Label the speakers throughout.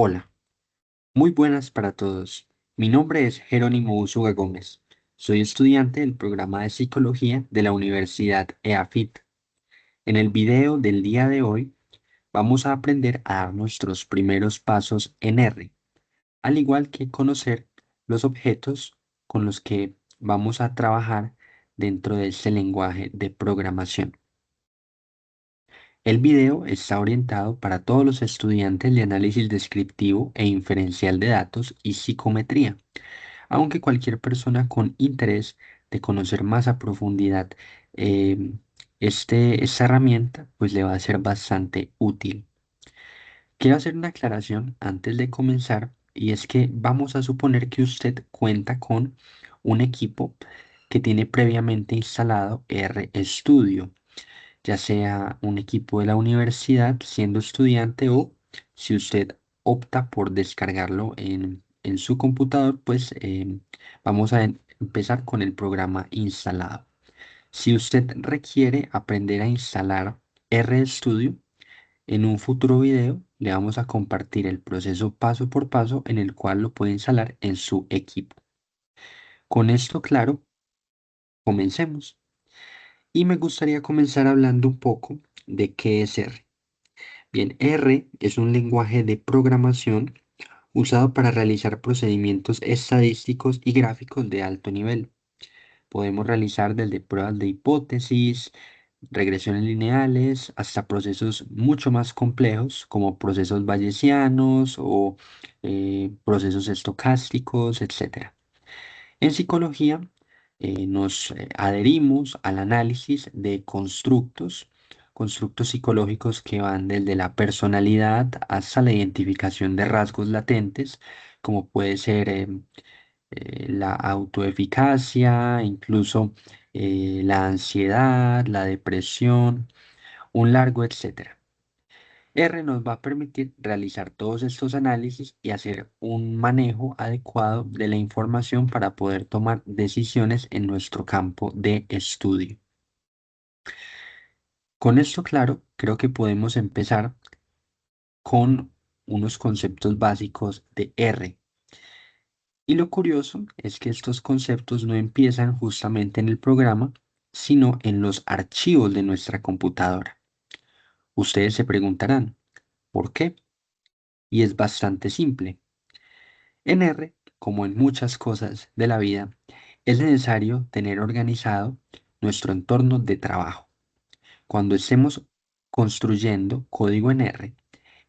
Speaker 1: Hola, muy buenas para todos. Mi nombre es Jerónimo Usuga Gómez. Soy estudiante del programa de psicología de la Universidad EAFIT. En el video del día de hoy vamos a aprender a dar nuestros primeros pasos en R, al igual que conocer los objetos con los que vamos a trabajar dentro de este lenguaje de programación. El video está orientado para todos los estudiantes de análisis descriptivo e inferencial de datos y psicometría, aunque cualquier persona con interés de conocer más a profundidad esta herramienta pues le va a ser bastante útil. Quiero hacer una aclaración antes de comenzar y es que vamos a suponer que usted cuenta con un equipo que tiene previamente instalado RStudio, ya sea un equipo de la universidad siendo estudiante o si usted opta por descargarlo en su computador, pues vamos a empezar con el programa instalado. Si usted requiere aprender a instalar RStudio, en un futuro video le vamos a compartir el proceso paso por paso en el cual lo puede instalar en su equipo. Con esto claro, comencemos. Y me gustaría comenzar hablando un poco de qué es R. Bien, R es un lenguaje de programación usado para realizar procedimientos estadísticos y gráficos de alto nivel. Podemos realizar desde pruebas de hipótesis, regresiones lineales, hasta procesos mucho más complejos como procesos bayesianos o procesos estocásticos, etc. En psicología, nos adherimos al análisis de constructos psicológicos que van desde la personalidad hasta la identificación de rasgos latentes, como puede ser la autoeficacia, incluso la ansiedad, la depresión, un largo etcétera. R nos va a permitir realizar todos estos análisis y hacer un manejo adecuado de la información para poder tomar decisiones en nuestro campo de estudio. Con esto claro, creo que podemos empezar con unos conceptos básicos de R. Y lo curioso es que estos conceptos no empiezan justamente en el programa, sino en los archivos de nuestra computadora. Ustedes se preguntarán, ¿por qué? Y es bastante simple. En R, como en muchas cosas de la vida, es necesario tener organizado nuestro entorno de trabajo. Cuando estemos construyendo código en R,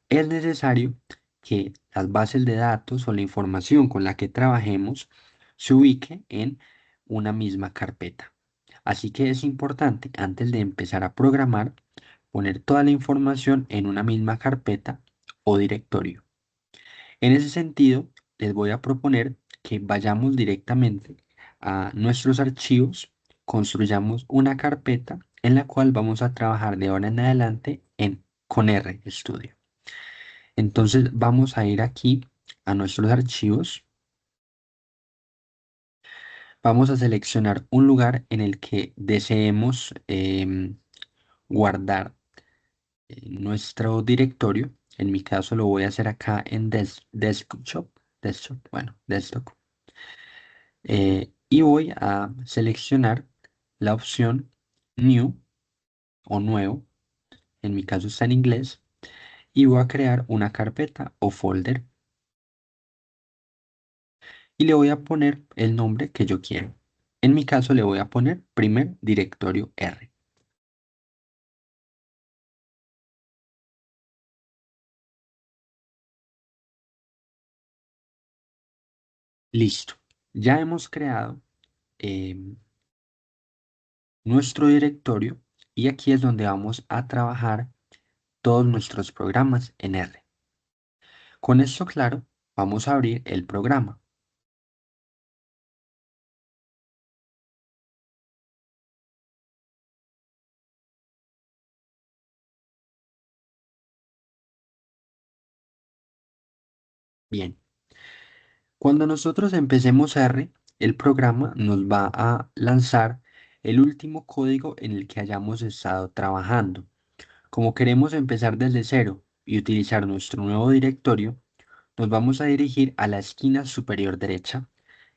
Speaker 1: es necesario que las bases de datos o la información con la que trabajemos se ubique en una misma carpeta. Así que es importante, antes de empezar a programar, poner toda la información en una misma carpeta o directorio. En ese sentido, les voy a proponer que vayamos directamente a nuestros archivos, construyamos una carpeta en la cual vamos a trabajar de ahora en adelante con RStudio. Entonces vamos a ir aquí a nuestros archivos, vamos a seleccionar un lugar en el que deseemos guardar nuestro directorio. En mi caso lo voy a hacer acá en desktop. Y voy a seleccionar la opción New o Nuevo, en mi caso está en inglés, y voy a crear una carpeta o folder y le voy a poner el nombre que yo quiero. En mi caso le voy a poner primer directorio R. Listo. Ya hemos creado em, nuestro directorio y aquí es donde vamos a trabajar todos nuestros programas en R. Con esto claro, vamos a abrir el programa. Bien, cuando nosotros empecemos R, el programa nos va a lanzar el último código en el que hayamos estado trabajando. Como queremos empezar desde cero y utilizar nuestro nuevo directorio, nos vamos a dirigir a la esquina superior derecha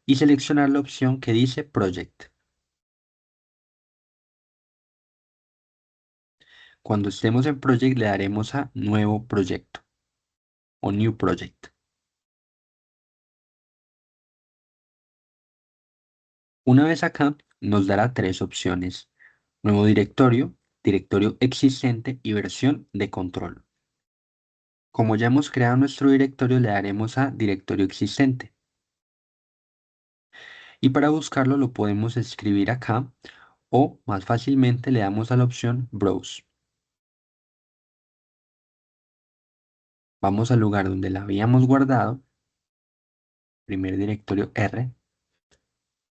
Speaker 1: y seleccionar la opción que dice Project. Cuando estemos en Project le daremos a Nuevo proyecto o New Project. Una vez acá, nos dará tres opciones: nuevo directorio, directorio existente y versión de control. Como ya hemos creado nuestro directorio, le daremos a directorio existente. Y para buscarlo lo podemos escribir acá o más fácilmente le damos a la opción Browse. Vamos al lugar donde la habíamos guardado, primer directorio R,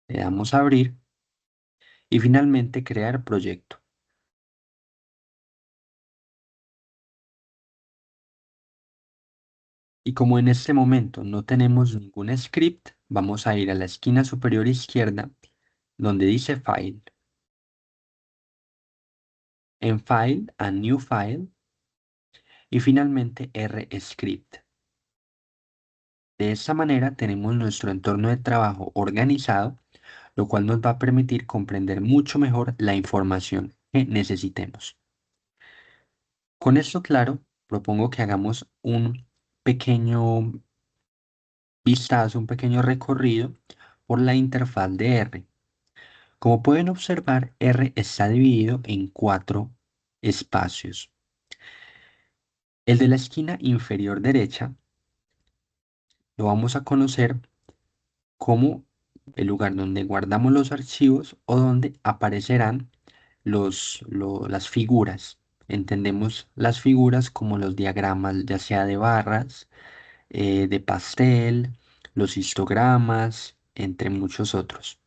Speaker 1: le damos a abrir y finalmente crear proyecto. Y como en este momento no tenemos ningún script, vamos a ir a la esquina superior izquierda donde dice File. En File, a New File y finalmente R-Script. De esta manera tenemos nuestro entorno de trabajo organizado, lo cual nos va a permitir comprender mucho mejor la información que necesitemos. Con esto claro, propongo que hagamos un pequeño vistazo, un pequeño recorrido por la interfaz de R. Como pueden observar, R está dividido en cuatro espacios. El de la esquina inferior derecha lo vamos a conocer como el lugar donde guardamos los archivos o donde aparecerán las figuras. Entendemos las figuras como los diagramas, ya sea de barras, de pastel, los histogramas, entre muchos otros.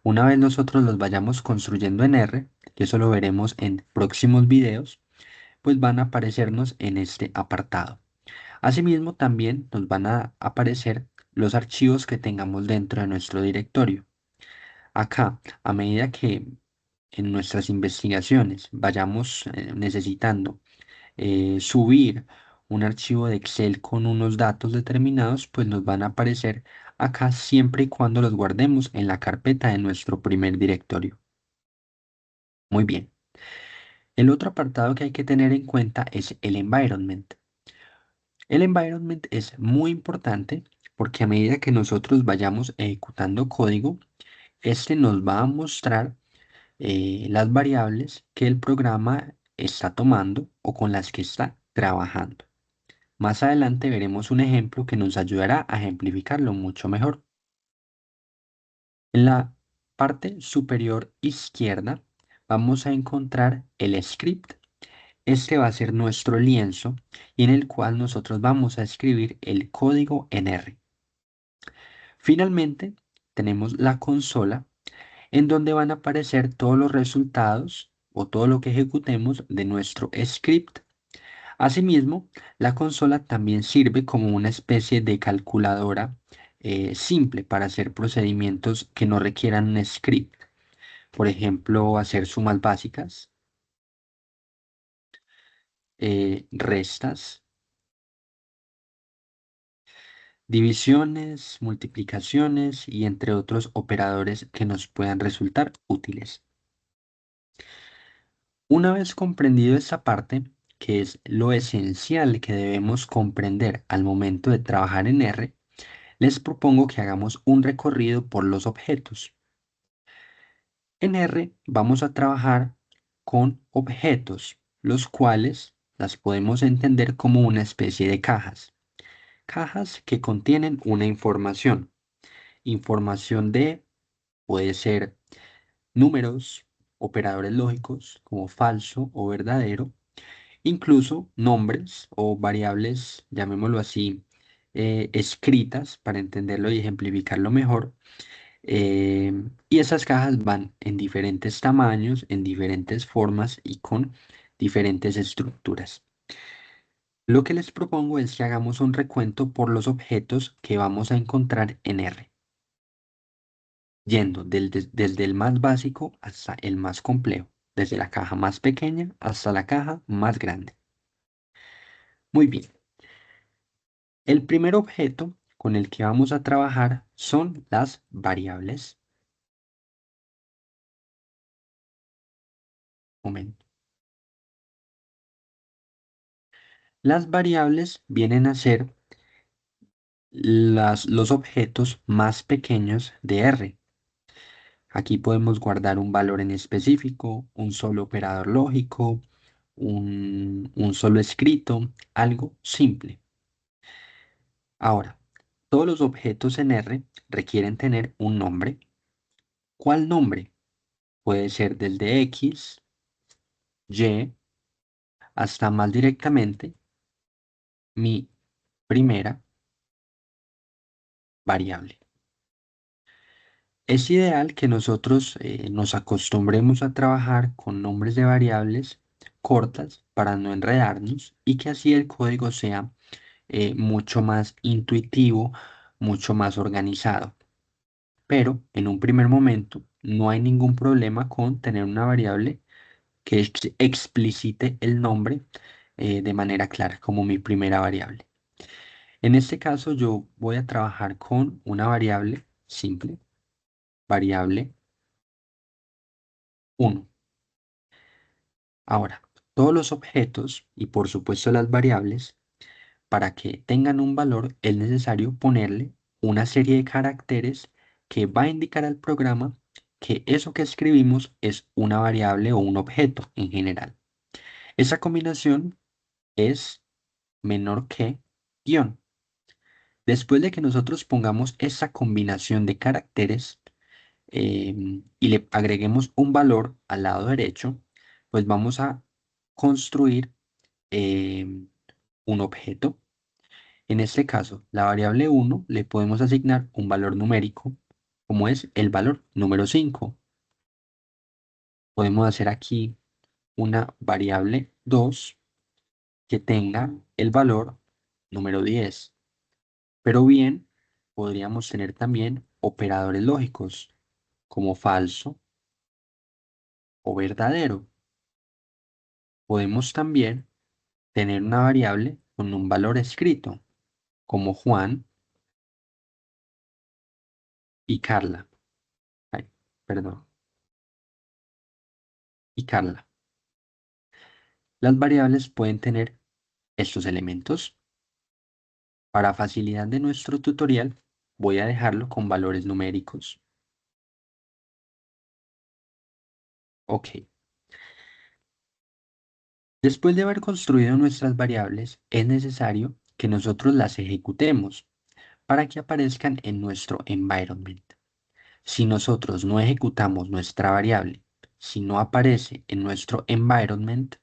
Speaker 1: Una vez nosotros los vayamos construyendo en R, y eso lo veremos en próximos videos, pues van a aparecernos en este apartado. Asimismo, también nos van a aparecer los archivos que tengamos dentro de nuestro directorio. Acá, a medida que en nuestras investigaciones vayamos necesitando subir un archivo de Excel con unos datos determinados, pues nos van a aparecer acá siempre y cuando los guardemos en la carpeta de nuestro primer directorio. Muy bien. El otro apartado que hay que tener en cuenta es el environment. El environment es muy importante porque a medida que nosotros vayamos ejecutando código, este nos va a mostrar las variables que el programa está tomando o con las que está trabajando. Más adelante veremos un ejemplo que nos ayudará a ejemplificarlo mucho mejor. En la parte superior izquierda vamos a encontrar el script. Este va a ser nuestro lienzo y en el cual nosotros vamos a escribir el código en R. Finalmente, tenemos la consola en donde van a aparecer todos los resultados o todo lo que ejecutemos de nuestro script. Asimismo, la consola también sirve como una especie de calculadora simple para hacer procedimientos que no requieran un script. Por ejemplo, hacer sumas básicas, restas, divisiones, multiplicaciones y entre otros operadores que nos puedan resultar útiles. Una vez comprendido esta parte, que es lo esencial que debemos comprender al momento de trabajar en R, les propongo que hagamos un recorrido por los objetos. En R vamos a trabajar con objetos, los cuales las podemos entender como una especie de cajas. Cajas que contienen una información. Información de, puede ser números, operadores lógicos como falso o verdadero, incluso nombres o variables, llamémoslo así, escritas para entenderlo y ejemplificarlo mejor. Y esas cajas van en diferentes tamaños, en diferentes formas y con diferentes estructuras. Lo que les propongo es que hagamos un recuento por los objetos que vamos a encontrar en R, yendo desde el más básico hasta el más complejo, desde la caja más pequeña hasta la caja más grande. Muy bien. El primer objeto con el que vamos a trabajar son las variables. Momento. Las variables vienen a ser los objetos más pequeños de R. Aquí podemos guardar un valor en específico, un solo operador lógico, un solo escrito, algo simple. Ahora, todos los objetos en R requieren tener un nombre. ¿Cuál nombre? Puede ser del de X, Y, hasta más directamente mi primera variable. Es ideal que nosotros nos acostumbremos a trabajar con nombres de variables cortas para no enredarnos y que así el código sea mucho más intuitivo, mucho más organizado. Pero en un primer momento no hay ningún problema con tener una variable que explicite el nombre de manera clara, como mi primera variable. En este caso yo voy a trabajar con una variable simple, variable 1. Ahora, todos los objetos y por supuesto las variables, para que tengan un valor es necesario ponerle una serie de caracteres que va a indicar al programa que eso que escribimos es una variable o un objeto en general. Esa combinación es menor que guión. Después de que nosotros pongamos esa combinación de caracteres y le agreguemos un valor al lado derecho, pues vamos a construir em, un objeto. En este caso, la variable 1 le podemos asignar un valor numérico, como es el valor número 5. Podemos hacer aquí una variable 2 que tenga el valor número 10. Pero bien, podríamos tener también operadores lógicos, como falso o verdadero. Podemos también tener una variable con un valor escrito, como Juan y Carla. Ay, perdón, y Carla. Las variables pueden tener estos elementos. Para facilidad de nuestro tutorial, voy a dejarlo con valores numéricos. Ok. Después de haber construido nuestras variables, es necesario que nosotros las ejecutemos para que aparezcan en nuestro environment. Si nosotros no ejecutamos nuestra variable, si no aparece en nuestro environment,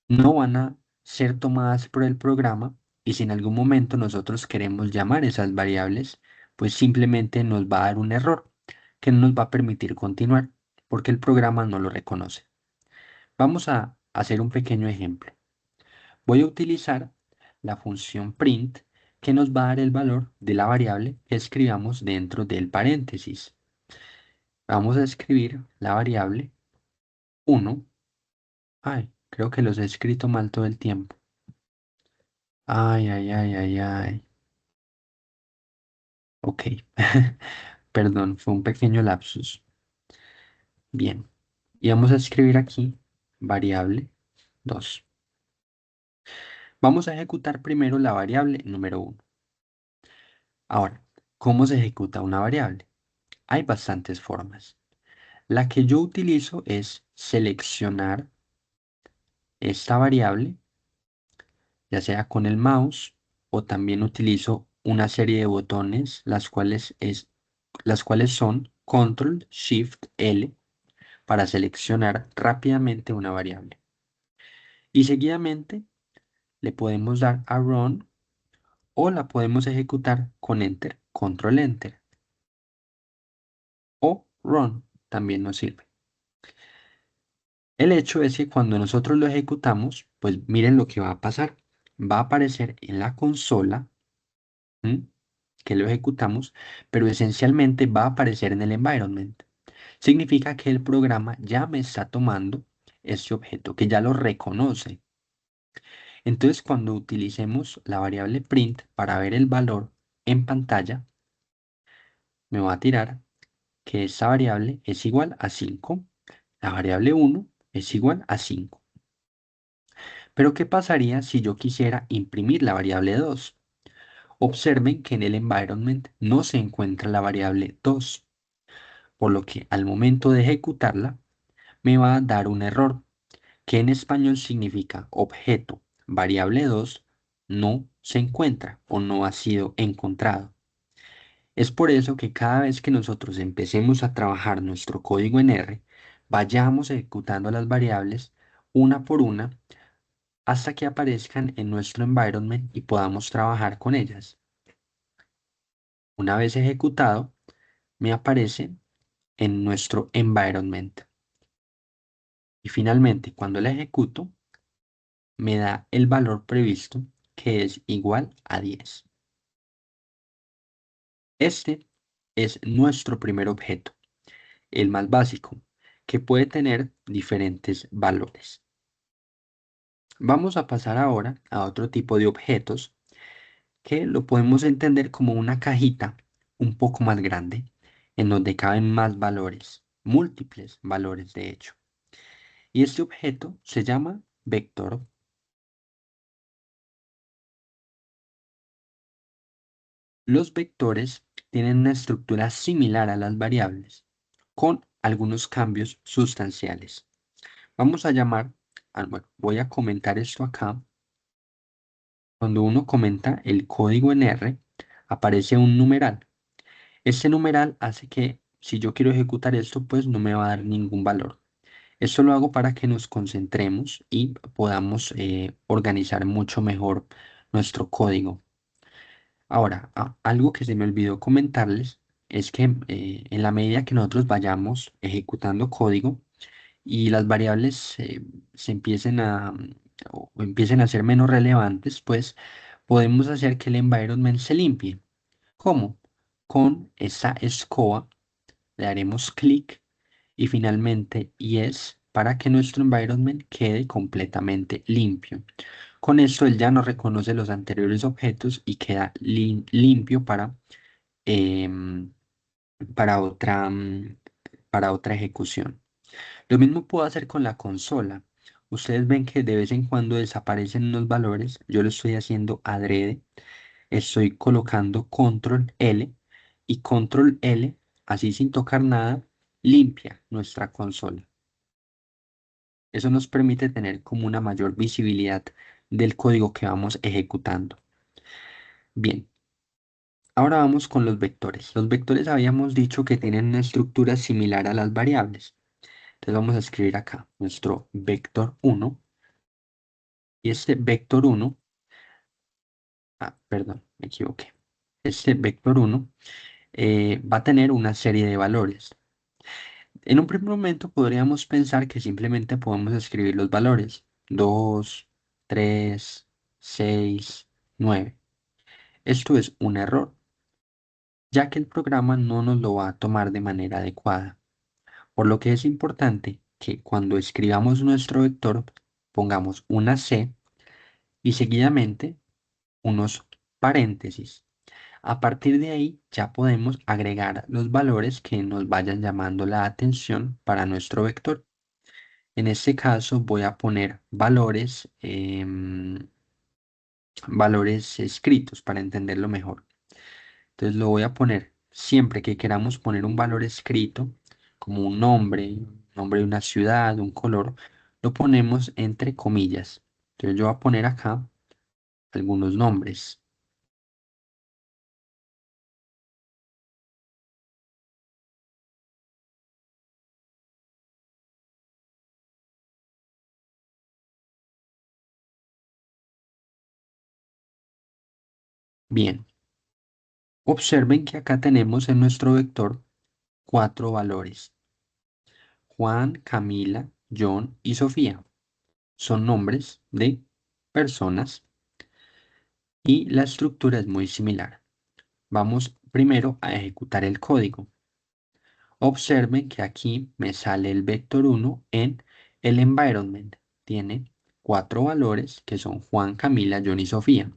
Speaker 1: no van a ser tomadas por el programa y si en algún momento nosotros queremos llamar esas variables, pues simplemente nos va a dar un error que no nos va a permitir continuar porque el programa no lo reconoce. Vamos a hacer un pequeño ejemplo. Voy a utilizar la función print que nos va a dar el valor de la variable que escribamos dentro del paréntesis. Vamos a escribir la variable 1. Ay, creo que los he escrito mal todo el tiempo. Ay, ay, ay, ay, ay. Ok. Perdón, fue un pequeño lapsus. Bien. Y vamos a escribir aquí variable 2. Vamos a ejecutar primero la variable número 1. Ahora, ¿cómo se ejecuta una variable? Hay bastantes formas. La que yo utilizo es seleccionar esta variable, ya sea con el mouse o también utilizo una serie de botones, las cuales son Control Shift L para seleccionar rápidamente una variable. Y seguidamente le podemos dar a Run o la podemos ejecutar con Enter, Control Enter o Run también nos sirve. El hecho es que cuando nosotros lo ejecutamos, pues miren lo que va a pasar. Va a aparecer en la consola, ¿m? Que lo ejecutamos, pero esencialmente va a aparecer en el environment. Significa que el programa ya me está tomando este objeto, que ya lo reconoce. Entonces, cuando utilicemos la variable print para ver el valor en pantalla, me va a tirar que esta variable es igual a 5. La variable 1 es igual a 5. Pero ¿qué pasaría si yo quisiera imprimir la variable 2? Observen que en el environment no se encuentra la variable 2, por lo que al momento de ejecutarla me va a dar un error, que en español significa objeto variable 2 no se encuentra o no ha sido encontrado. Es por eso que cada vez que nosotros empecemos a trabajar nuestro código en R, vayamos ejecutando las variables una por una hasta que aparezcan en nuestro environment y podamos trabajar con ellas. Una vez ejecutado, me aparece en nuestro environment. Y finalmente, cuando la ejecuto, me da el valor previsto, que es igual a 10. Este es nuestro primer objeto, el más básico, que puede tener diferentes valores. Vamos a pasar ahora a otro tipo de objetos que lo podemos entender como una cajita un poco más grande, en donde caben más valores, múltiples valores de hecho. Y este objeto se llama vector. Los vectores tienen una estructura similar a las variables, con algunos cambios sustanciales. Vamos a llamar, bueno, voy a comentar esto acá. Cuando uno comenta el código en R, aparece un numeral. Este numeral hace que si yo quiero ejecutar esto, pues no me va a dar ningún valor. Esto lo hago para que nos concentremos y podamos organizar mucho mejor nuestro código. Ahora, algo que se me olvidó comentarles es que en la medida que nosotros vayamos ejecutando código y las variables se empiecen o empiecen a ser menos relevantes, pues podemos hacer que el environment se limpie. ¿Cómo? Con esa escoba le daremos clic y finalmente yes para que nuestro environment quede completamente limpio. Con esto él ya no reconoce los anteriores objetos y queda limpio em, para para otra ejecución. Lo mismo puedo hacer con la consola. Ustedes ven que de vez en cuando desaparecen unos valores. Yo lo estoy haciendo adrede. Estoy colocando control L y control L, así sin tocar nada, limpia nuestra consola. Eso nos permite tener como una mayor visibilidad del código que vamos ejecutando. Bien, ahora vamos con los vectores. Los vectores habíamos dicho que tienen una estructura similar a las variables. Entonces vamos a escribir acá nuestro vector 1 y este vector 1, perdón, me equivoqué. Este vector 1 va a tener una serie de valores. En un primer momento podríamos pensar que simplemente podemos escribir los valores 2, 3, 6, 9. Esto es un error, ya que el programa no nos lo va a tomar de manera adecuada, por lo que es importante que cuando escribamos nuestro vector pongamos una C y seguidamente unos paréntesis. A partir de ahí ya podemos agregar los valores que nos vayan llamando la atención para nuestro vector. En este caso voy a poner valores escritos para entenderlo mejor. Entonces lo voy a poner siempre que queramos poner un valor escrito, como un nombre de una ciudad, un color, lo ponemos entre comillas. Entonces yo voy a poner acá algunos nombres. Bien, observen que acá tenemos en nuestro vector cuatro valores. Juan, Camila, John y Sofía. Son nombres de personas y la estructura es muy similar. Vamos primero a ejecutar el código. Observen que aquí me sale el vector 1 en el environment. Tiene cuatro valores que son Juan, Camila, John y Sofía.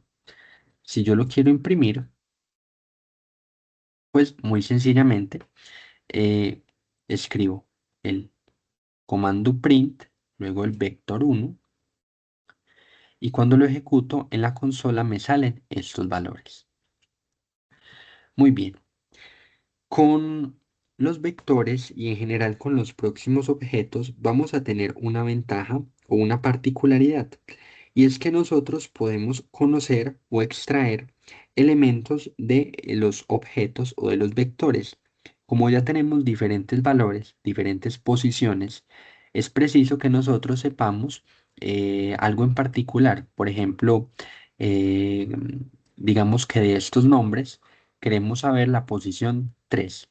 Speaker 1: Si yo lo quiero imprimir, pues muy sencillamente eh, escribo el comando print, luego el vector 1, y cuando lo ejecuto en la consola me salen estos valores. Muy bien. Con los vectores y en general con los próximos objetos vamos a tener una ventaja o una particularidad, y es que nosotros podemos conocer o extraer elementos de los objetos o de los vectores. Como ya tenemos diferentes valores, diferentes posiciones, es preciso que nosotros sepamos algo en particular. Por ejemplo, eh, digamos que de estos nombres queremos saber la posición 3.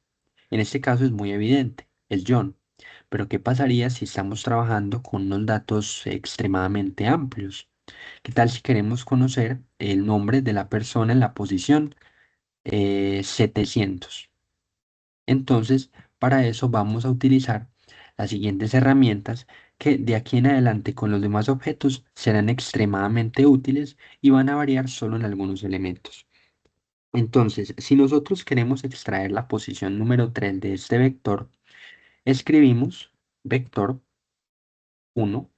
Speaker 1: En este caso es muy evidente, es John. Pero ¿qué pasaría si estamos trabajando con unos datos extremadamente amplios? ¿Qué tal si queremos conocer el nombre de la persona en la posición 700? Entonces, para eso vamos a utilizar las siguientes herramientas que de aquí en adelante con los demás objetos serán extremadamente útiles y van a variar solo en algunos elementos. Entonces, si nosotros queremos extraer la posición número 3 de este vector, escribimos vector 1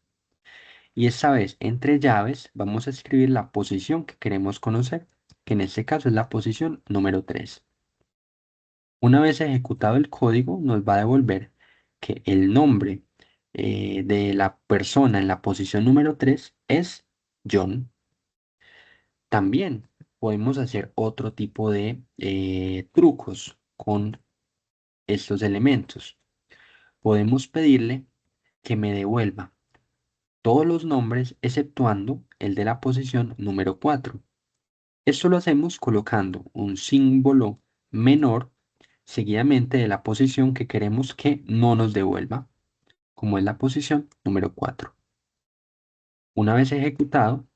Speaker 1: y esta vez entre llaves vamos a escribir la posición que queremos conocer, que en este caso es la posición número 3. Una vez ejecutado el código, nos va a devolver que el nombre de la persona en la posición número 3 es John. También podemos hacer otro tipo de trucos con estos elementos. Podemos pedirle que me devuelva todos los nombres exceptuando el de la posición número 4. Esto lo hacemos colocando un símbolo menor seguidamente de la posición que queremos que no nos devuelva, como es la posición número 4. Una vez ejecutado,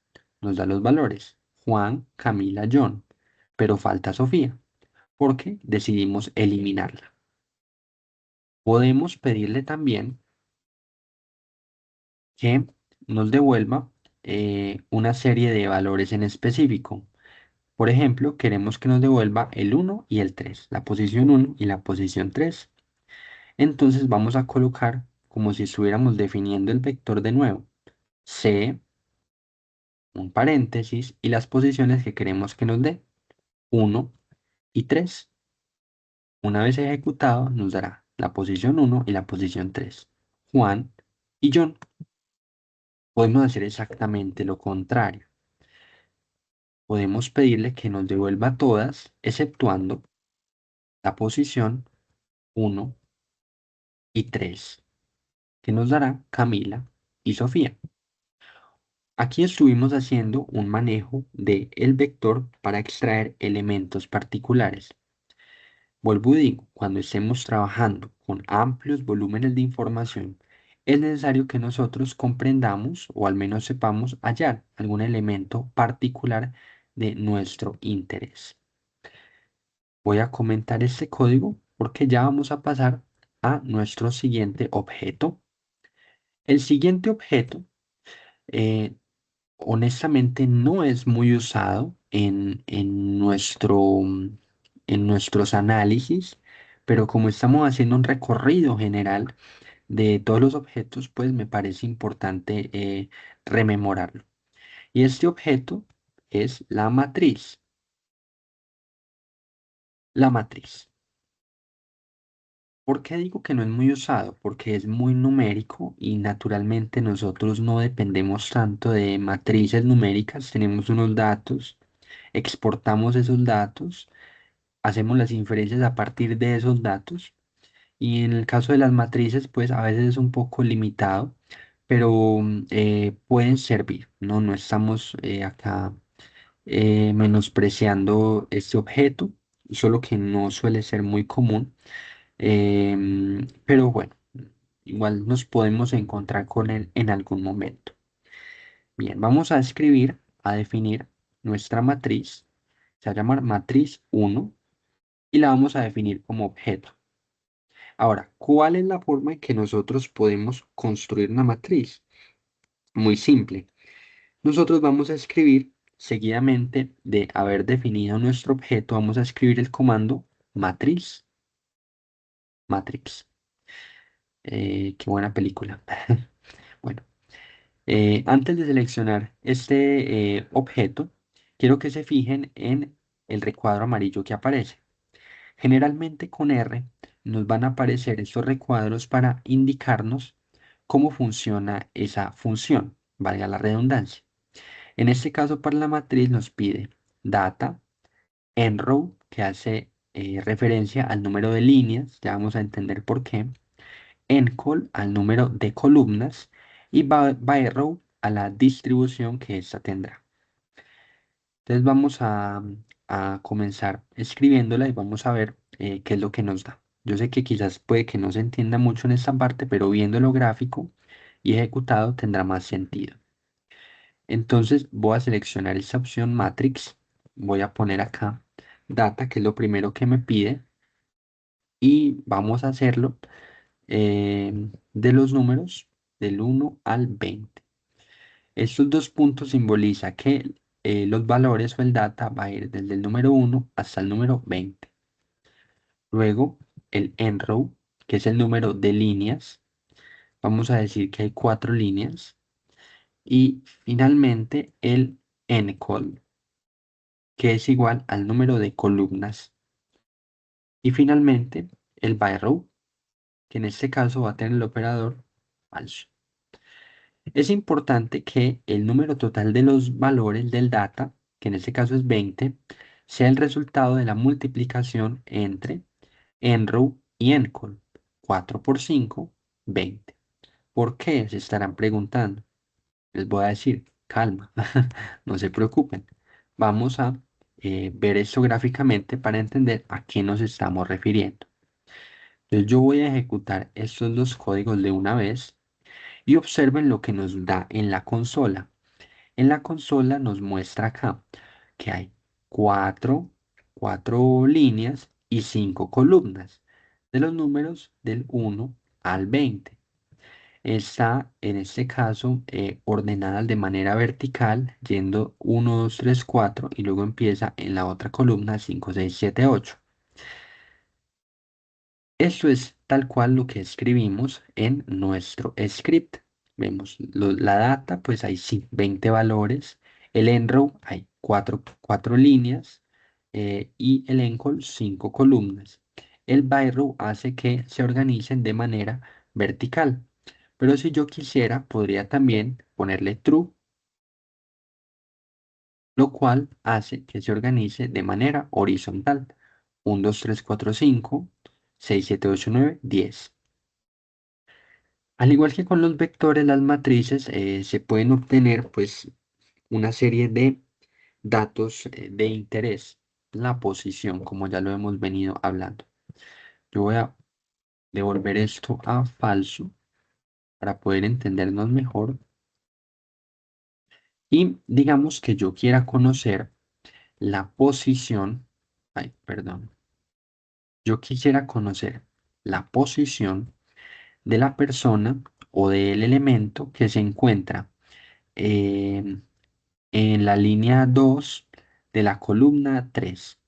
Speaker 1: nos da los valores Juan, Camila, John, pero falta Sofía, porque decidimos eliminarla. Podemos pedirle también que nos devuelva una serie de valores en específico. Por ejemplo, queremos que nos devuelva el 1 y el 3, la posición 1 y la posición 3. Entonces vamos a colocar como si estuviéramos definiendo el vector de nuevo. C, un paréntesis y las posiciones que queremos que nos dé, 1 y 3. Una vez ejecutado nos dará la posición 1 y la posición 3. Juan y John. Podemos hacer exactamente lo contrario. Podemos pedirle que nos devuelva todas, exceptuando la posición 1 y 3, que nos dará Camila y Sofía. Aquí estuvimos haciendo un manejo de el vector para extraer elementos particulares. Vuelvo y digo, cuando estemos trabajando con amplios volúmenes de información, es necesario que nosotros comprendamos o al menos sepamos hallar algún elemento particular de nuestro interés. Voy a comentar este código porque ya vamos a pasar a nuestro siguiente objeto. El siguiente objeto, eh, honestamente, no es muy usado en nuestros análisis, pero como estamos haciendo un recorrido general de todos los objetos, pues me parece importante rememorarlo. Y este objeto es la matriz. La matriz. ¿Por qué digo que no es muy usado? Porque es muy numérico y naturalmente nosotros no dependemos tanto de matrices numéricas, tenemos unos datos, exportamos esos datos, hacemos las inferencias a partir de esos datos y en el caso de las matrices pues a veces es un poco limitado, pero pueden servir, ¿no? No estamos acá menospreciando este objeto, solo que no suele ser muy común. Pero bueno, igual nos podemos encontrar con él en algún momento. Bien, vamos a escribir, a definir nuestra matriz. Se va a llamar matriz 1 y la vamos a definir como objeto. Ahora, ¿cuál es la forma en que nosotros podemos construir una matriz? Muy simple. Nosotros vamos a escribir seguidamente de haber definido nuestro objeto, vamos a escribir el comando matriz, matrix. Qué buena película. Bueno, antes de seleccionar este objeto, quiero que se fijen en el recuadro amarillo que aparece. Generalmente con R nos van a aparecer estos recuadros para indicarnos cómo funciona esa función, valga la redundancia. En este caso, para la matriz nos pide data, enrow, que hace referencia al número de líneas, ya vamos a entender por qué, encol al número de columnas y by row a la distribución que ésta tendrá. Entonces vamos a comenzar escribiéndola y vamos a ver qué es lo que nos da. Yo sé que quizás puede que no se entienda mucho en esta parte, pero viéndolo gráfico y ejecutado tendrá más sentido. Entonces voy a seleccionar esta opción Matrix, voy a poner acá Data, que es lo primero que me pide, y vamos a hacerlo de los números del 1 al 20. Estos dos puntos simbolizan que los valores o el data va a ir desde el número 1 hasta el número 20. Luego el enrow, que es el número de líneas, vamos a decir que hay 4 líneas. Y finalmente el encol, que es igual al número de columnas. Y finalmente el by row, que en este caso va a tener el operador falso. Es importante que el número total de los valores del data, que en este caso es 20, sea el resultado de la multiplicación entre enrow y encol. 4 por 5, 20. ¿Por qué? Se estarán preguntando. Les voy a decir, calma, no se preocupen. Vamos a ver esto gráficamente para entender a qué nos estamos refiriendo. Entonces yo voy a ejecutar estos dos códigos de una vez y observen lo que nos da en la consola. En la consola nos muestra acá que hay cuatro, cuatro líneas y 5 columnas de los números del 1 al 20. Está en este caso ordenada de manera vertical, yendo 1, 2, 3, 4 y luego empieza en la otra columna 5, 6, 7, 8. Esto es tal cual lo que escribimos en nuestro script. Vemos la data, pues hay sí, 20 valores. El enrow hay cuatro líneas y el encol 5 columnas. El byrow hace que se organicen de manera vertical. Pero si yo quisiera, podría también ponerle true, lo cual hace que se organice de manera horizontal. 1, 2, 3, 4, 5, 6, 7, 8, 9, 10. Al igual que con los vectores, las matrices se pueden obtener pues una serie de datos de interés. La posición, como ya lo hemos venido hablando. Yo voy a devolver esto a falso para poder entendernos mejor. Y digamos que yo quiera conocer la posición, ay, perdón, yo quisiera conocer la posición de la persona o del elemento que se encuentra em, en la línea 2 de la columna 3.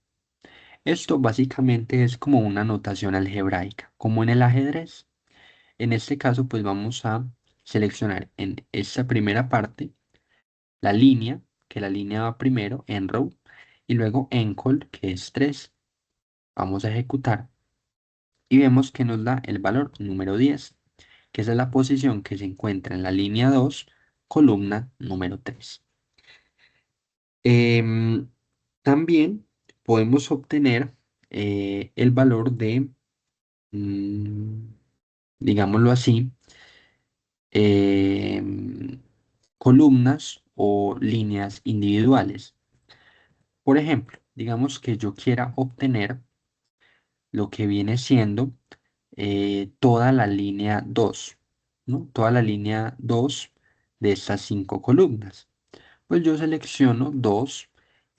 Speaker 1: Esto básicamente es como una notación algebraica, como en el ajedrez. En este caso, pues vamos a seleccionar en esta primera parte la línea, que la línea va primero en row, y luego encol, que es 3. Vamos a ejecutar y vemos que nos da el valor número 10, que esa es la posición que se encuentra en la línea 2, columna número 3. Em, También podemos obtener el valor de, mm, digámoslo así, em, columnas o líneas individuales. Por ejemplo, digamos que yo quiera obtener lo que viene siendo toda la línea 2, ¿no? Toda la línea 2 de estas 5 columnas. Pues yo selecciono 2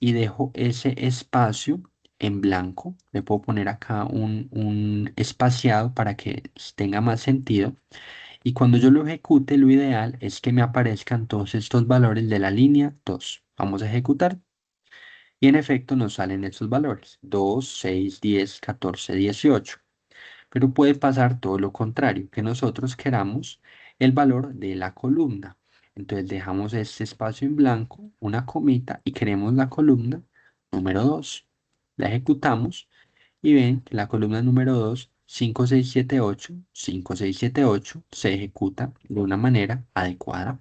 Speaker 1: y dejo ese espacio en blanco. Le puedo poner acá un espaciado para que tenga más sentido. Y cuando yo lo ejecute, lo ideal es que me aparezcan todos estos valores de la línea 2. Vamos a ejecutar. Y en efecto nos salen estos valores, 2, 6, 10, 14, 18. Pero puede pasar todo lo contrario, que nosotros queramos el valor de la columna. Entonces dejamos este espacio en blanco, una comita, y queremos la columna número 2. La ejecutamos y ven que la columna número 2, 5, 6, 7, 8, 5, 6, 7, 8, se ejecuta de una manera adecuada.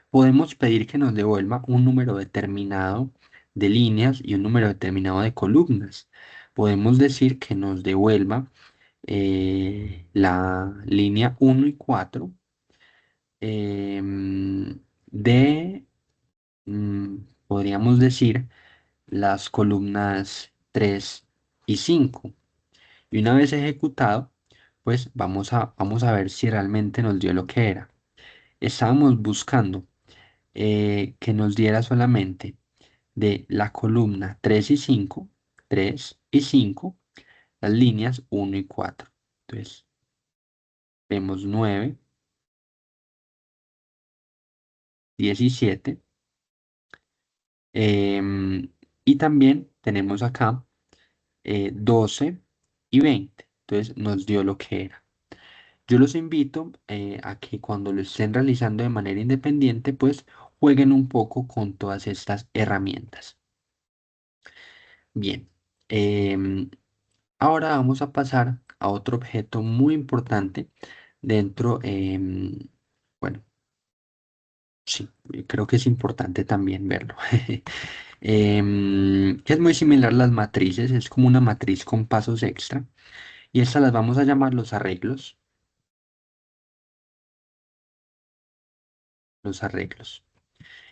Speaker 1: Podemos pedir que nos devuelva un número determinado de líneas y un número determinado de columnas. Podemos decir que nos devuelva la línea 1 y 4 de, mm, podríamos decir, las columnas 3 y 5. Y una vez ejecutado, pues vamos a ver si realmente nos dio lo que era. Estábamos buscando que nos diera solamente de la columna 3 y 5, 3 y 5, las líneas 1 y 4. Entonces, vemos 9, 17, y también tenemos acá 12 y 20. Entonces, nos dio lo que era. Yo los invito a que cuando lo estén realizando de manera independiente, pues jueguen un poco con todas estas herramientas. Bien, em, ahora vamos a pasar a otro objeto muy importante dentro, bueno, sí, creo que es importante también verlo. Que es muy similar a las matrices, es como una matriz con pasos extra. Y estas las vamos a llamar los arreglos. Los arreglos.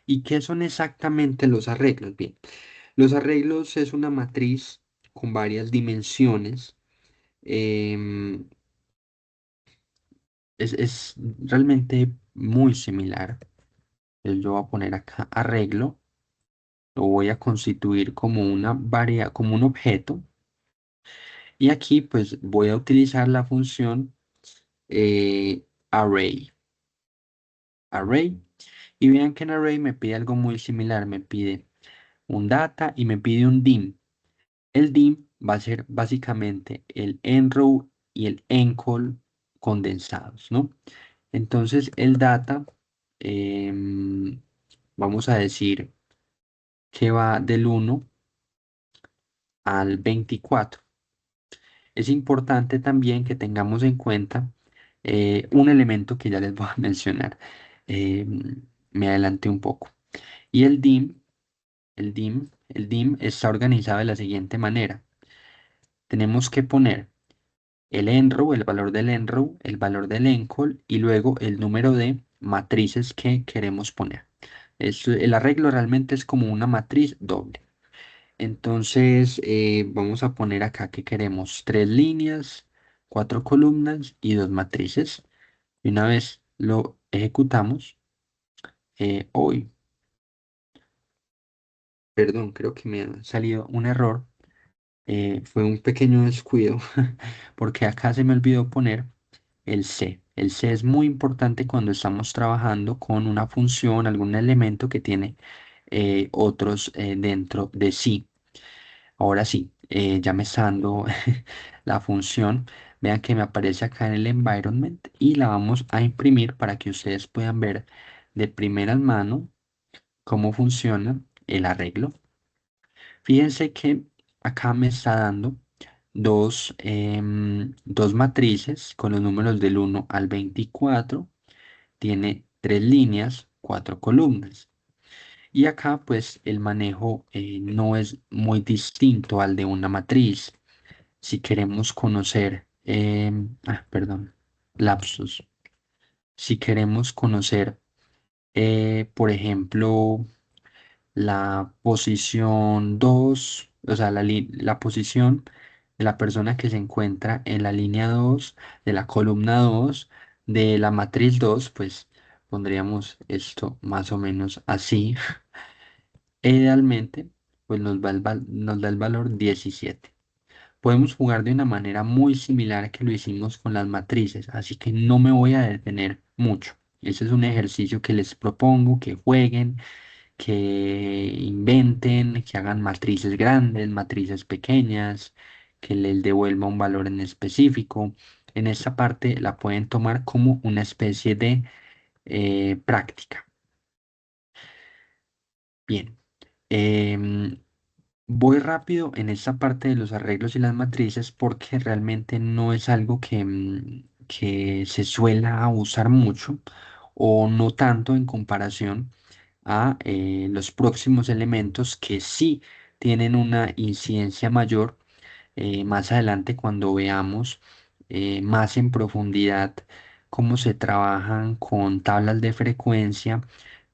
Speaker 1: ¿Y qué son exactamente los arreglos? Bien, los arreglos es una matriz con varias dimensiones. em, es realmente muy similar. Entonces yo voy a poner acá arreglo, lo voy a constituir como como un objeto. Y aquí pues voy a utilizar la función array. Array. Y vean que en array me pide algo muy similar. Me pide un data y me pide un dim. El dim va a ser básicamente el enrow y el encol condensados, ¿no? Entonces el data, em, vamos a decir que va del 1 al 24. Es importante también que tengamos en cuenta un elemento que ya les voy a mencionar. Me adelanté un poco. Y el dim está organizado de la siguiente manera. Tenemos que poner el enrow, el valor del enrow, el valor del encol y luego el número de matrices que queremos poner. El arreglo realmente es como una matriz doble. Entonces vamos a poner acá que queremos tres líneas, cuatro columnas y dos matrices. Y una vez lo ejecutamos, hoy, perdón, creo que me ha salido un error. Fue un pequeño descuido porque acá se me olvidó poner el C. El C es muy importante cuando estamos trabajando con una función, algún elemento que tiene otros dentro de sí. Ahora sí, ya me está dando la función. Vean que me aparece acá en el environment y la vamos a imprimir para que ustedes puedan ver de primera mano cómo funciona el arreglo. Fíjense que acá me está dando dos matrices con los números del 1 al 24. Tiene tres líneas, cuatro columnas. Y acá pues el manejo no es muy distinto al de una matriz. Si queremos conocer, perdón, lapsus. Si queremos conocer, por ejemplo, la posición 2, o sea, la posición de la persona que se encuentra en la línea 2 de la columna 2 de la matriz 2, pues pondríamos esto más o menos así. E idealmente, pues nos da el valor 17. podemos jugar de una manera muy similar que lo hicimos con las matrices, así que no me voy a detener mucho. Ese es un ejercicio que les propongo, que jueguen, que inventen, que hagan matrices grandes, matrices pequeñas, que les devuelva un valor en específico. En esta parte la pueden tomar como una especie de práctica. Bien. Em, Voy rápido en esta parte de los arreglos y las matrices porque realmente no es algo que se suela usar mucho o no tanto en comparación a los próximos elementos que sí tienen una incidencia mayor más adelante cuando veamos más en profundidad cómo se trabajan con tablas de frecuencia,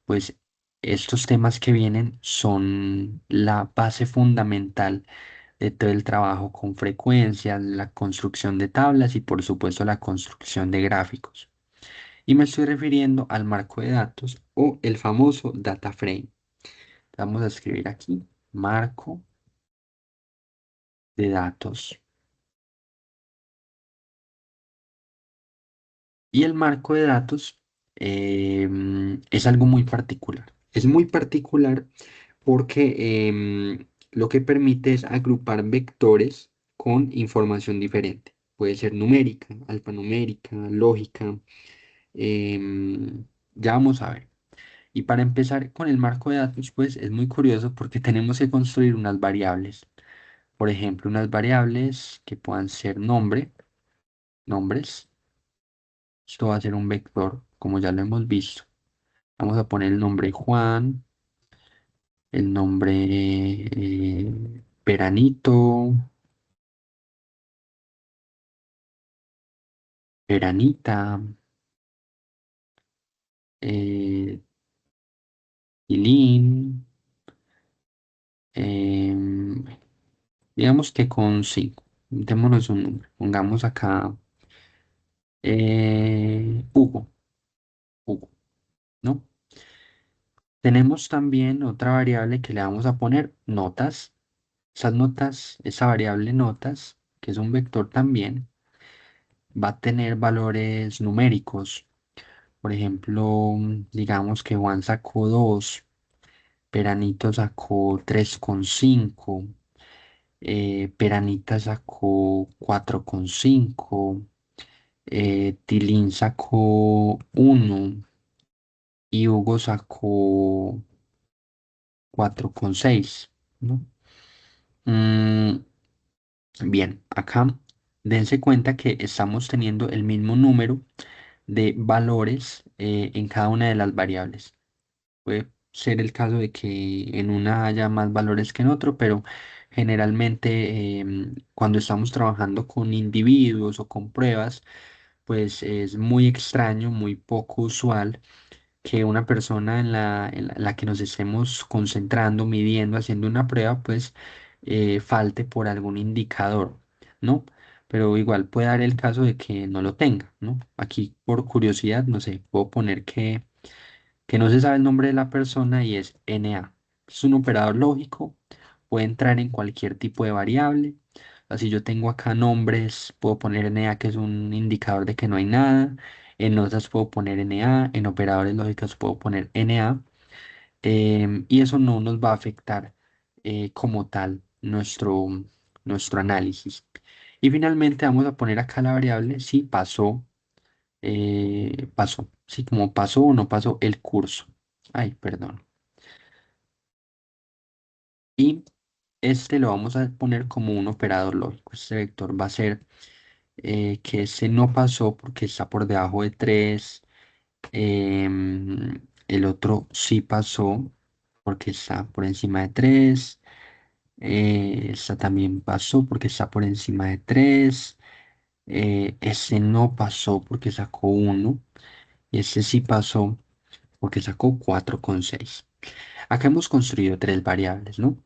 Speaker 1: pues estos temas que vienen son la base fundamental de todo el trabajo con frecuencias, la construcción de tablas y por supuesto la construcción de gráficos. Y me estoy refiriendo al marco de datos o el famoso data frame. Vamos a escribir aquí marco de datos. Y el marco de datos es algo muy particular. Es muy particular porque lo que permite es agrupar vectores con información diferente. Puede ser numérica, alfanumérica, lógica. Ya vamos a ver. Y para empezar con el marco de datos, pues es muy curioso porque tenemos que construir unas variables. Por ejemplo, unas variables que puedan ser nombres. Esto va a ser un vector, como ya lo hemos visto. Vamos a poner el nombre Juan, el nombre Peranito, Peranita, eh, Tilín, em, digamos que con 5. Démonos un número. Pongamos acá Hugo, Hugo, ¿no? Tenemos también otra variable que le vamos a poner notas. Esas notas, esa variable notas, que es un vector también, va a tener valores numéricos. Por ejemplo, digamos que Juan sacó 2, Peranito sacó 3,5, Peranita sacó 4,5, Tilín sacó 1 y Hugo sacó 4,6, ¿no? Mm, bien, acá dense cuenta que estamos teniendo el mismo número de valores en cada una de las variables. Puede ser el caso de que en una haya más valores que en otro, pero generalmente cuando estamos trabajando con individuos o con pruebas, pues es muy extraño, muy poco usual que una persona en la que nos estemos concentrando, midiendo, haciendo una prueba, pues falte por algún indicador, ¿no? Pero igual puede dar el caso de que no lo tenga, ¿no? Aquí por curiosidad, no sé, puedo poner que no se sabe el nombre de la persona y es NA. Es un operador lógico, puede entrar en cualquier tipo de variable. Así yo tengo acá nombres, puedo poner NA que es un indicador de que no hay nada. En notas puedo poner NA, en operadores lógicos puedo poner NA. Y eso no nos va a afectar como tal nuestro análisis. Y finalmente vamos a poner acá la variable si pasó, sí, como pasó o no pasó el curso. Ay, perdón. Y este lo vamos a poner como un operador lógico. Este vector va a ser que este no pasó porque está por debajo de 3. El otro sí pasó porque está por encima de 3. Esta también pasó porque está por encima de 3. Este no pasó porque sacó 1. Y este sí pasó porque sacó 4,6. Acá hemos construido tres variables, ¿no?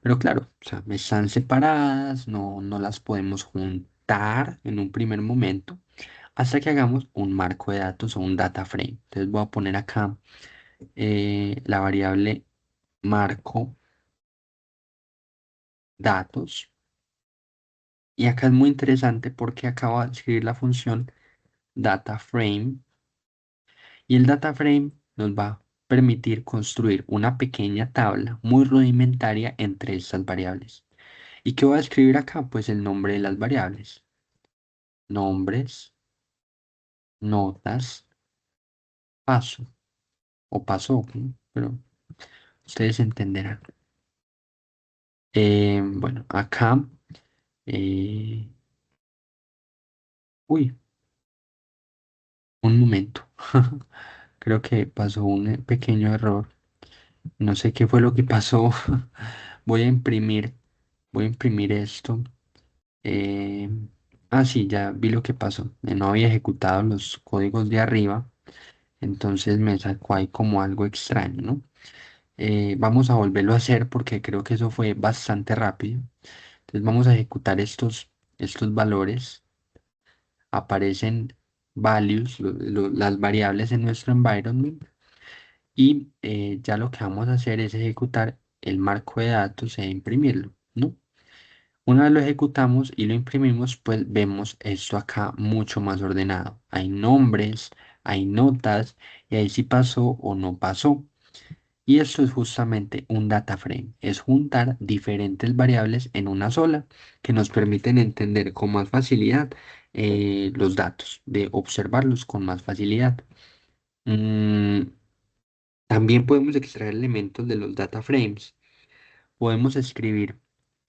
Speaker 1: Pero claro, o sea, están separadas, no las podemos juntar en un primer momento hasta que hagamos un marco de datos o un data frame. Entonces voy a poner acá la variable marco datos Y acá es muy interesante porque acabo de escribir la función DataFrame y el DataFrame nos va a permitir construir una pequeña tabla muy rudimentaria entre estas variables. ¿Y qué voy a escribir acá? Pues el nombre de las variables. Nombres, notas, paso o pasó, ¿no? Pero ustedes entenderán. Bueno, acá, eh, uy, un momento. Creo que pasó un pequeño error. No sé qué fue lo que pasó. Voy a imprimir, voy a imprimir esto. Eh, sí, ya vi lo que pasó. No había ejecutado los códigos de arriba, entonces me sacó ahí como algo extraño, ¿no? Vamos a volverlo a hacer porque creo que eso fue bastante rápido. Entonces vamos a ejecutar estos valores. Aparecen values, las variables en nuestro environment. Y ya lo que vamos a hacer es ejecutar el marco de datos e imprimirlo, ¿no? Una vez lo ejecutamos y lo imprimimos, pues vemos esto acá mucho más ordenado. Hay nombres, hay notas y ahí sí pasó o no pasó. Y esto es justamente un data frame, es juntar diferentes variables en una sola que nos permiten entender con más facilidad los datos, de observarlos con más facilidad. Mm, También podemos extraer elementos de los data frames. Podemos escribir,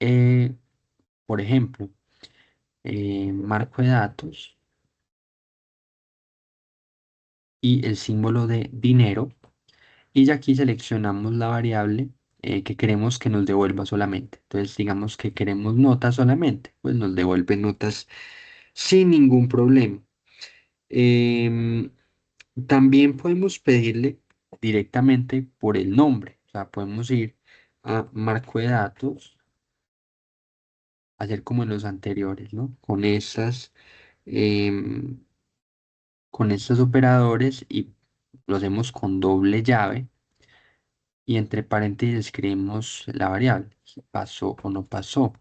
Speaker 1: eh, por ejemplo, marco de datos y el símbolo de dinero. Y ya aquí seleccionamos la variable que queremos que nos devuelva solamente. Entonces, digamos que queremos notas solamente, pues nos devuelve notas sin ningún problema. Em, También podemos pedirle directamente por el nombre. O sea, podemos ir a marco de datos, hacer como en los anteriores, ¿no? Em, con estos operadores y lo hacemos con doble llave y entre paréntesis escribimos la variable, si pasó o no pasó,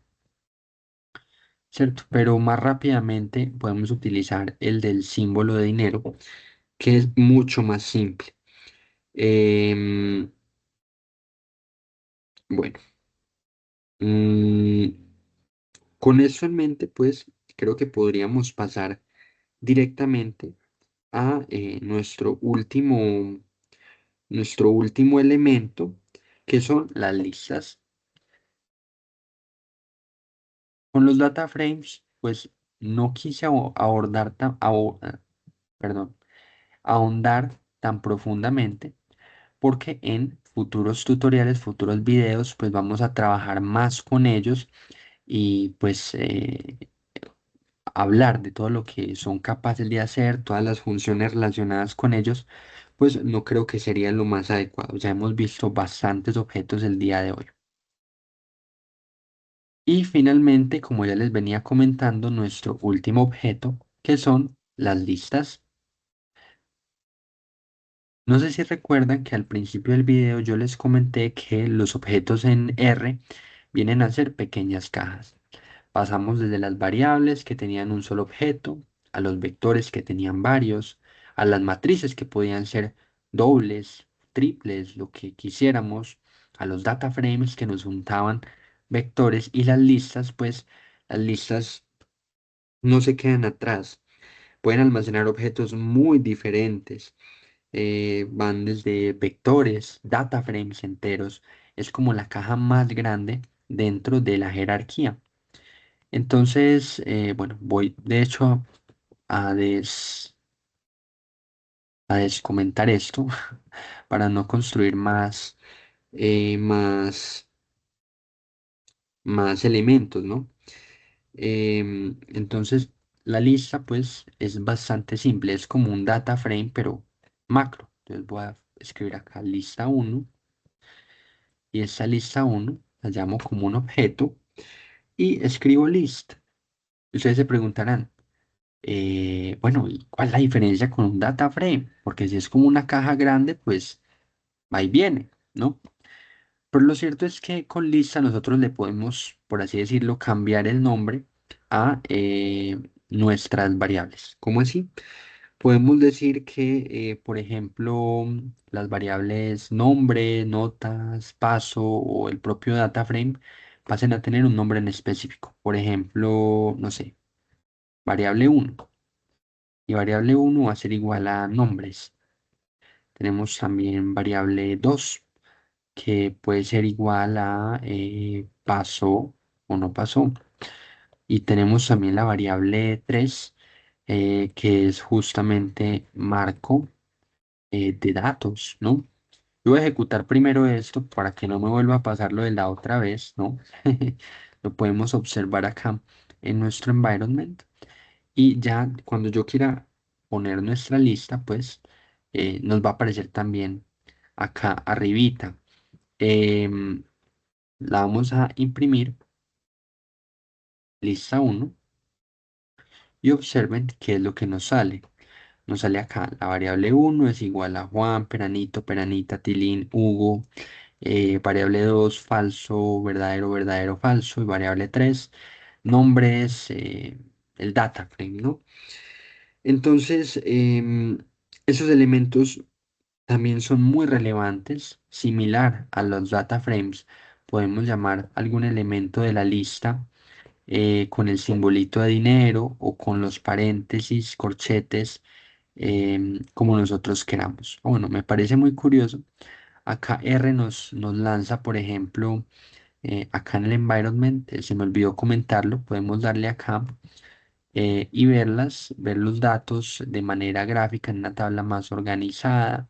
Speaker 1: ¿cierto? Pero más rápidamente podemos utilizar el del símbolo de dinero, que es mucho más simple. Em, bueno, mm, con eso en mente, pues creo que podríamos pasar directamente a nuestro último elemento, que son las listas. Con los data frames, pues no quise perdón, ahondar tan profundamente, porque en futuros tutoriales, futuros videos, pues vamos a trabajar más con ellos y pues hablar de todo lo que son capaces de hacer, todas las funciones relacionadas con ellos, pues no creo que sería lo más adecuado. Ya hemos visto bastantes objetos el día de hoy. Y finalmente, como ya les venía comentando, nuestro último objeto, que son las listas. No sé si recuerdan que al principio del video yo les comenté que los objetos en R vienen a ser pequeñas cajas. Pasamos desde las variables que tenían un solo objeto, a los vectores que tenían varios, a las matrices que podían ser dobles, triples, lo que quisiéramos, a los data frames que nos juntaban vectores y las listas, pues las listas no se quedan atrás. Pueden almacenar objetos muy diferentes. Van desde vectores, data frames enteros. Es como la caja más grande dentro de la jerarquía. Entonces, bueno, voy de hecho a, des, a descomentar esto para no construir eh, más, más elementos, ¿no? Entonces, la lista pues es bastante simple, es como un data frame, pero macro. Entonces voy a escribir acá lista uno y esta lista uno la llamo como un objeto y escribo list. Ustedes se preguntarán, bueno, ¿y cuál es la diferencia con un data frame? Porque si es como una caja grande, pues va y viene, ¿no? Pero lo cierto es que con lista nosotros le podemos, por así decirlo, cambiar el nombre a nuestras variables. ¿Cómo así? Podemos decir que, por ejemplo, las variables nombre, notas, paso o el propio data frame pasen a tener un nombre en específico. Por ejemplo, no sé, variable uno. Y variable uno va a ser igual a nombres. Tenemos también variable 2 que puede ser igual a pasó o no pasó. Y tenemos también la variable 3 que es justamente marco de datos, ¿no? Yo voy a ejecutar primero esto para que no me vuelva a pasar lo de la otra vez, ¿no? Lo podemos observar acá en nuestro environment. Y ya cuando yo quiera poner nuestra lista, pues nos va a aparecer también acá arribita. Em, la vamos a imprimir, lista uno, y observen qué es lo que nos sale. Nos sale acá, la variable uno es igual a Juan, Peranito, Peranita, Tilín, Hugo. Variable 2 falso, verdadero, verdadero, falso. Y variable 3 nombres, el data frame, ¿no? Entonces, esos elementos también son muy relevantes, similar a los data frames. Podemos llamar algún elemento de la lista con el simbolito de dinero o con los paréntesis, corchetes, como nosotros queramos. Bueno, me parece muy curioso. Acá R nos lanza, por ejemplo, acá en el environment, se me olvidó comentarlo, podemos darle acá y ver los datos de manera gráfica en una tabla más organizada.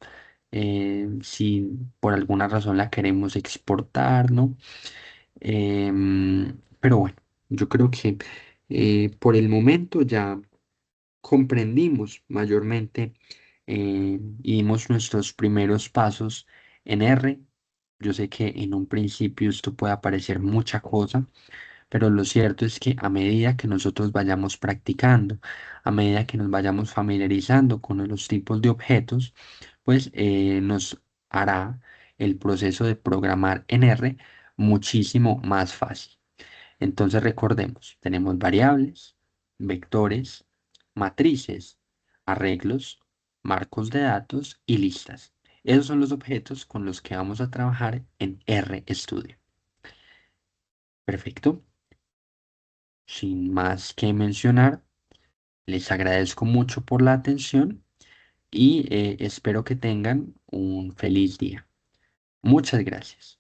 Speaker 1: Si por alguna razón la queremos exportar, ¿no? Pero bueno, yo creo que por el momento ya comprendimos mayormente y dimos nuestros primeros pasos en R. Yo sé que en un principio esto puede parecer mucha cosa, pero lo cierto es que a medida que nosotros vayamos practicando, a medida que nos vayamos familiarizando con los tipos de objetos, pues nos hará el proceso de programar en R muchísimo más fácil. Entonces recordemos, tenemos variables, vectores, matrices, arreglos, marcos de datos y listas. Esos son los objetos con los que vamos a trabajar en RStudio. Perfecto. Sin más que mencionar, les agradezco mucho por la atención y espero que tengan un feliz día. Muchas gracias.